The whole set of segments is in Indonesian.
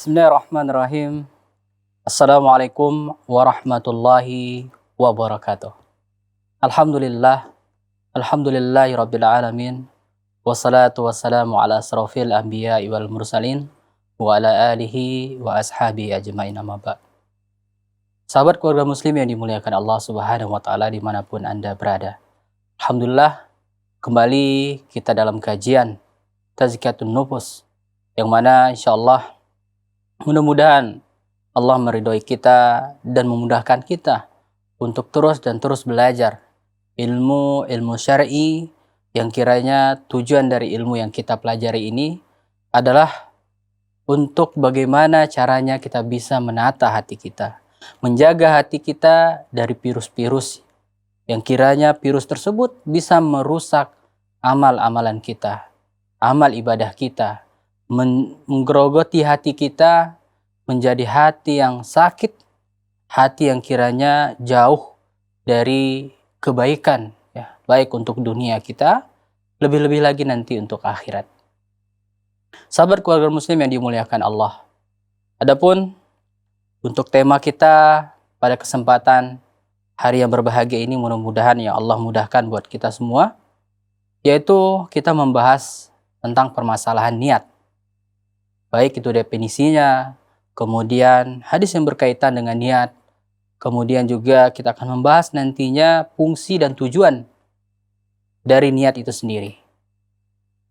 Bismillahirrahmanirrahim. Assalamualaikum warahmatullahi wabarakatuh. Alhamdulillah, alhamdulillahi rabbil alamin. Wassalatu wassalamu ala asrafil anbiya wal mursalin wa ala alihi wa ashabi ajmain amma ba'd. Sahabat keluarga muslim yang dimuliakan Allah Subhanahu wa taala dimanapun Anda berada. Alhamdulillah, kembali kita dalam kajian Tazkiyatun Nufus, yang mana insyaallah mudah-mudahan Allah meridhoi kita dan memudahkan kita untuk terus belajar ilmu syar'i, yang kiranya tujuan dari ilmu yang kita pelajari ini adalah untuk bagaimana caranya kita bisa menata hati kita, menjaga hati kita dari virus-virus yang kiranya virus tersebut bisa merusak amal-amalan kita, amal ibadah kita, menggerogoti hati kita menjadi hati yang sakit, hati yang kiranya jauh dari kebaikan, ya, baik untuk dunia kita, lebih-lebih lagi nanti untuk akhirat. Sahabat keluarga muslim yang dimuliakan Allah, adapun untuk tema kita pada kesempatan hari yang berbahagia ini, mudah-mudahan ya Allah mudahkan buat kita semua, yaitu kita membahas tentang permasalahan niat. Baik itu definisinya, kemudian hadis yang berkaitan dengan niat, kemudian juga kita akan membahas nantinya fungsi dan tujuan dari niat itu sendiri.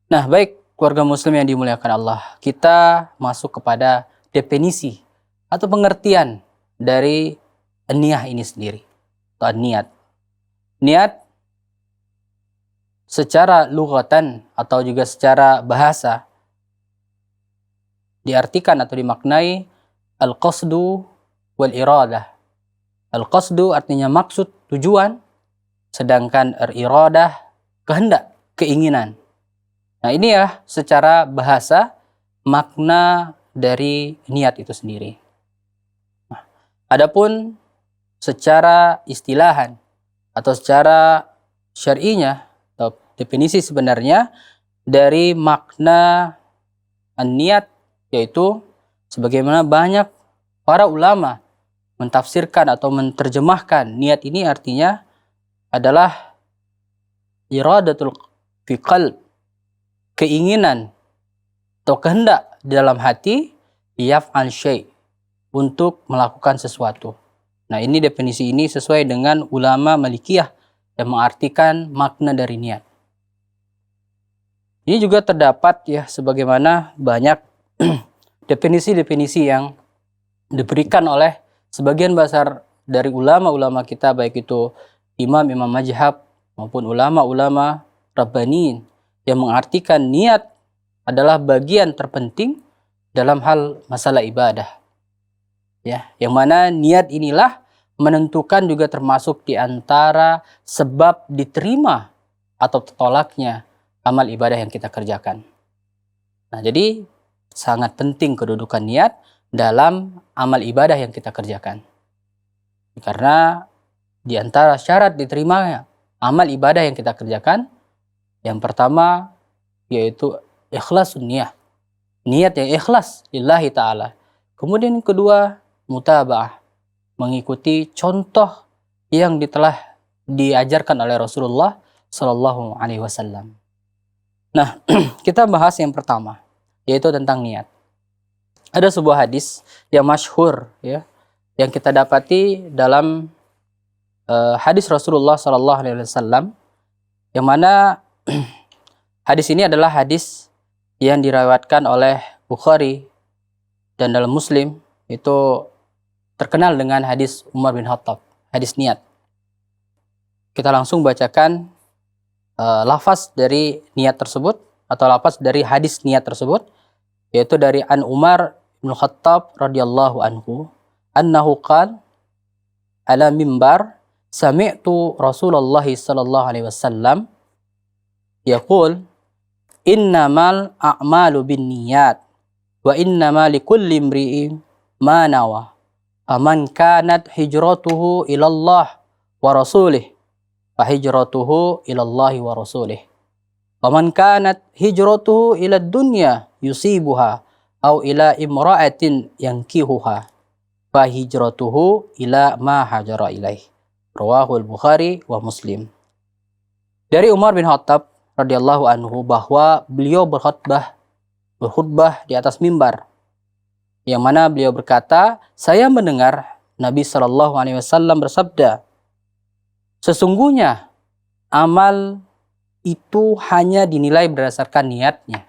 Nah, baik keluarga muslim yang dimuliakan Allah, kita masuk kepada definisi atau pengertian dari niyah ini sendiri, atau niat. Niat secara lughatan atau juga secara bahasa diartikan atau dimaknai al-qasdu wal iradah. Al-qasdu artinya maksud, tujuan, sedangkan al-iradah kehendak, keinginan. Nah, ini ya secara bahasa makna dari niat itu sendiri. Nah, adapun secara istilahan atau secara syar'inya atau definisi sebenarnya dari makna niat, yaitu sebagaimana banyak para ulama mentafsirkan atau menerjemahkan niat ini artinya adalah iradatul fi qalb, keinginan atau kehendak di dalam hati, yaf'al syai', untuk melakukan sesuatu. Nah, ini definisi ini sesuai dengan ulama Malikiyah yang mengartikan makna dari niat. Ini juga terdapat ya sebagaimana banyak definisi-definisi yang diberikan oleh sebagian besar dari ulama-ulama kita, baik itu imam-imam mazhab maupun ulama-ulama rabbaniin, yang mengartikan niat adalah bagian terpenting dalam hal masalah ibadah. Ya, yang mana niat inilah menentukan juga termasuk di antara sebab diterima atau tertolaknya amal ibadah yang kita kerjakan. Nah, jadi sangat penting kedudukan niat dalam amal ibadah yang kita kerjakan. Karena di antara syarat diterimanya amal ibadah yang kita kerjakan, yang pertama yaitu ikhlasun niyah. Niat yang ikhlas lillahi ta'ala. Kemudian yang kedua, mutaba'ah. Mengikuti contoh yang telah diajarkan oleh Rasulullah Sallallahu Alaihi Wasallam. Nah, kita bahas yang pertama, yaitu tentang niat. Ada sebuah hadis yang masyhur ya, yang kita dapati dalam hadis Rasulullah Sallallahu Alaihi Wasallam, yang mana hadis ini adalah hadis yang diriwayatkan oleh Bukhari dan dalam Muslim, itu terkenal dengan hadis Umar bin Khattab, hadis niat. Kita langsung bacakan lafaz dari niat tersebut atau lafaz dari hadis niat tersebut, yaitu dari An Umar bin Khattab radhiyallahu anhu, annahu qala ala mimbar sami'tu Rasulullah sallallahu alaihi wasallam yaqul innamal a'malu binniyat wa innamal likulli imri'in ma nawa faman kanat hijratuhu ilallah wa rasulih fa hijratuhu ilallahi wa rasulih. Waman kanat hijratuhu ila dunya yusibuha au ila imra'atin yankihuha fa hijratuhu ila ma hajara ilaih. Rawahul Bukhari wa Muslim. Dari Umar bin Khattab radhiyallahu anhu bahwa beliau berkhutbah di atas mimbar, yang mana beliau berkata, saya mendengar Nabi Shallallahu Alaihi Wasallam bersabda, sesungguhnya amal itu hanya dinilai berdasarkan niatnya,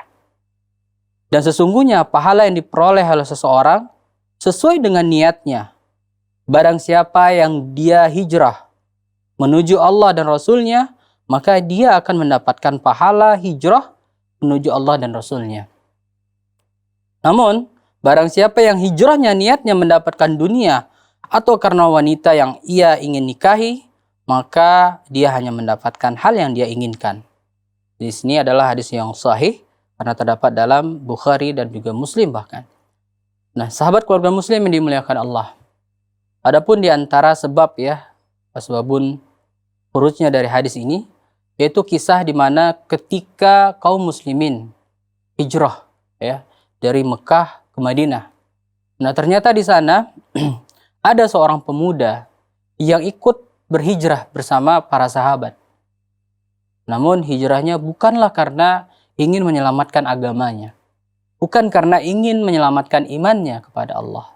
dan sesungguhnya pahala yang diperoleh oleh seseorang sesuai dengan niatnya. Barang siapa yang dia hijrah menuju Allah dan Rasulnya, maka dia akan mendapatkan pahala hijrah menuju Allah dan Rasulnya. Namun, barang siapa yang hijrahnya niatnya mendapatkan dunia atau karena wanita yang ia ingin nikahi, maka dia hanya mendapatkan hal yang dia inginkan. Di sini adalah hadis yang sahih karena terdapat dalam Bukhari dan juga Muslim bahkan. Nah, sahabat keluarga Muslim yang dimuliakan Allah. Adapun di antara asbabun khurujnya dari hadis ini, yaitu kisah di mana ketika kaum muslimin hijrah dari Mekah ke Madinah. Nah, ternyata di sana ada seorang pemuda yang ikut berhijrah bersama para sahabat. Namun hijrahnya bukanlah karena ingin menyelamatkan agamanya, bukan karena ingin menyelamatkan imannya kepada Allah,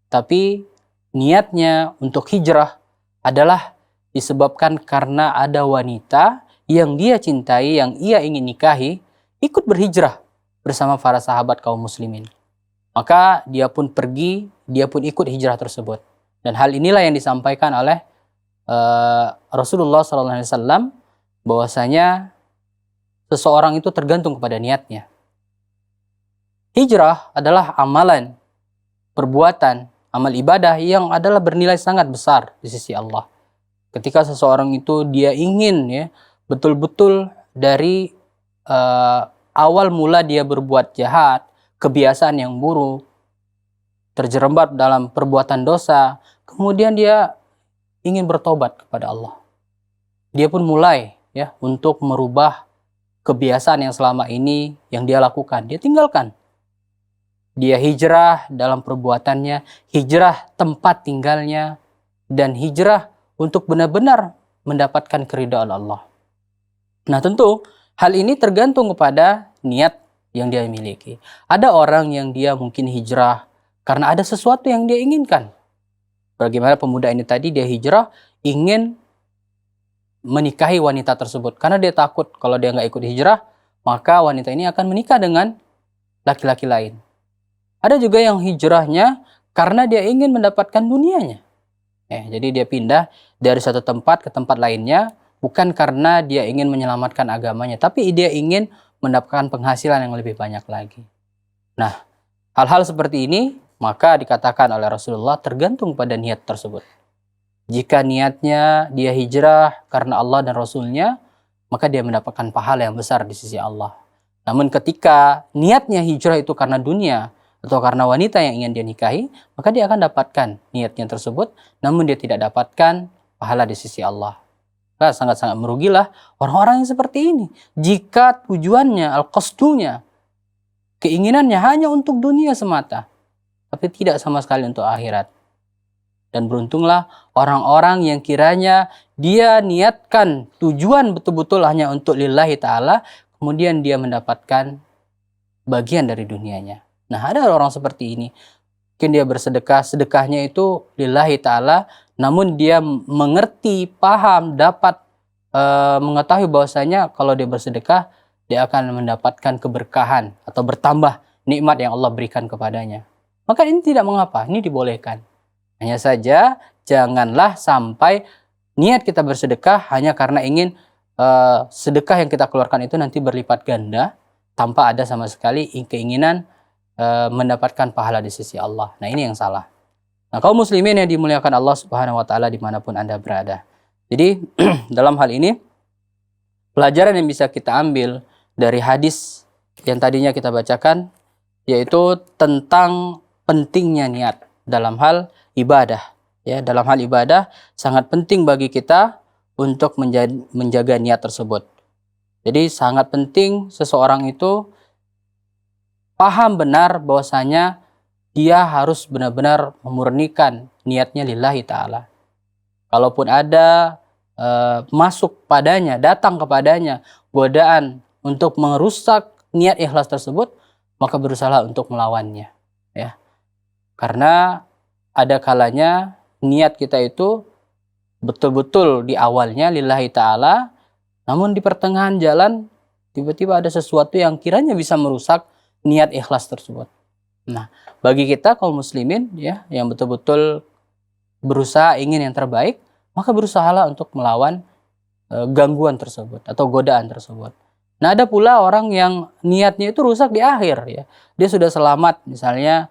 tapi niatnya untuk hijrah adalah disebabkan karena ada wanita yang dia cintai, yang ia ingin nikahi, ikut berhijrah bersama para sahabat kaum muslimin. Maka dia pun pergi, dia pun ikut hijrah tersebut. Dan hal inilah yang disampaikan oleh Rasulullah SAW, bahwasanya seseorang itu tergantung kepada niatnya. Hijrah adalah amalan, perbuatan, amal ibadah yang adalah bernilai sangat besar di sisi Allah. Ketika seseorang itu dia ingin betul-betul dari awal mula dia berbuat jahat, kebiasaan yang buruk, terjerembab dalam perbuatan dosa, kemudian dia ingin bertobat kepada Allah. Dia pun mulai untuk merubah kebiasaan yang selama ini yang dia lakukan. Dia tinggalkan. Dia hijrah dalam perbuatannya, hijrah tempat tinggalnya, dan hijrah untuk benar-benar mendapatkan keridhaan Allah. Nah, tentu hal ini tergantung kepada niat yang dia miliki. Ada orang yang dia mungkin hijrah karena ada sesuatu yang dia inginkan. Bagaimana pemuda ini tadi, dia hijrah ingin menikahi wanita tersebut. Karena dia takut kalau dia nggak ikut hijrah, maka wanita ini akan menikah dengan laki-laki lain. Ada juga yang hijrahnya karena dia ingin mendapatkan dunianya. Jadi dia pindah dari satu tempat ke tempat lainnya, bukan karena dia ingin menyelamatkan agamanya, tapi dia ingin mendapatkan penghasilan yang lebih banyak lagi. Nah, hal-hal seperti ini maka dikatakan oleh Rasulullah tergantung pada niat tersebut. Jika niatnya dia hijrah karena Allah dan Rasulnya, maka dia mendapatkan pahala yang besar di sisi Allah. Namun ketika niatnya hijrah itu karena dunia atau karena wanita yang ingin dia nikahi, maka dia akan dapatkan niatnya tersebut, namun dia tidak dapatkan pahala di sisi Allah. Nah, sangat-sangat merugilah orang-orang yang seperti ini. Jika tujuannya, al-qasdunya, keinginannya hanya untuk dunia semata, tapi tidak sama sekali untuk akhirat. Dan beruntunglah orang-orang yang kiranya dia niatkan tujuan betul-betul hanya untuk lillahi ta'ala, kemudian dia mendapatkan bagian dari dunianya. Nah, ada orang seperti ini. Mungkin dia bersedekah, sedekahnya itu lillahi ta'ala, namun dia mengerti, paham, dapat mengetahui bahwasanya kalau dia bersedekah, dia akan mendapatkan keberkahan atau bertambah nikmat yang Allah berikan kepadanya. Maka ini tidak mengapa, ini dibolehkan. Hanya saja janganlah sampai niat kita bersedekah hanya karena ingin sedekah yang kita keluarkan itu nanti berlipat ganda tanpa ada sama sekali keinginan mendapatkan pahala di sisi Allah. Nah, ini yang salah. Nah, kaum muslimin yang dimuliakan Allah Subhanahu wa taala dimanapun Anda berada. Jadi dalam hal ini pelajaran yang bisa kita ambil dari hadis yang tadinya kita bacakan, yaitu tentang pentingnya niat dalam hal ibadah. Dalam hal ibadah sangat penting bagi kita untuk menjaga niat tersebut. Jadi sangat penting seseorang itu paham benar bahwasanya dia harus benar-benar memurnikan niatnya lillahi ta'ala. Kalaupun ada masuk padanya, datang kepadanya godaan untuk merusak niat ikhlas tersebut, maka berusaha untuk melawannya, ya. Karena ada kalanya niat kita itu betul-betul di awalnya lillahi ta'ala, namun di pertengahan jalan tiba-tiba ada sesuatu yang kiranya bisa merusak niat ikhlas tersebut. Nah, bagi kita kaum muslimin ya yang betul-betul berusaha ingin yang terbaik, maka berusahalah untuk melawan gangguan tersebut atau godaan tersebut. Nah, ada pula orang yang niatnya itu rusak di akhir ya. Dia sudah selamat, misalnya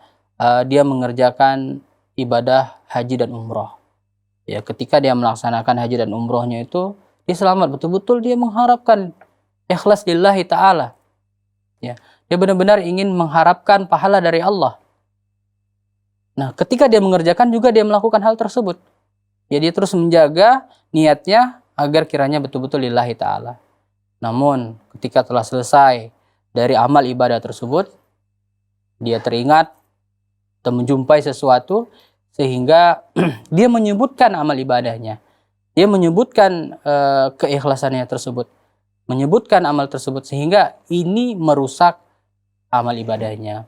dia mengerjakan ibadah haji dan umroh. Ya, ketika dia melaksanakan haji dan umrohnya itu, dia selamat, betul-betul dia mengharapkan ikhlas lillahi ta'ala. Ya, dia benar-benar ingin mengharapkan pahala dari Allah. Nah, ketika dia mengerjakan juga dia melakukan hal tersebut. Ya, dia terus menjaga niatnya agar kiranya betul-betul lillahi ta'ala. Namun, ketika telah selesai dari amal ibadah tersebut, dia teringat atau menjumpai sesuatu sehingga dia menyebutkan amal ibadahnya. Dia menyebutkan keikhlasannya tersebut. Menyebutkan amal tersebut sehingga ini merusak amal ibadahnya.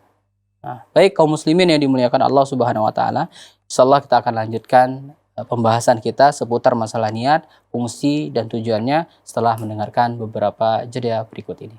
Nah, baik kaum muslimin yang dimuliakan Allah Subhanahu wa taala, insyaallah kita akan lanjutkan pembahasan kita seputar masalah niat, fungsi dan tujuannya setelah mendengarkan beberapa jeda berikut ini.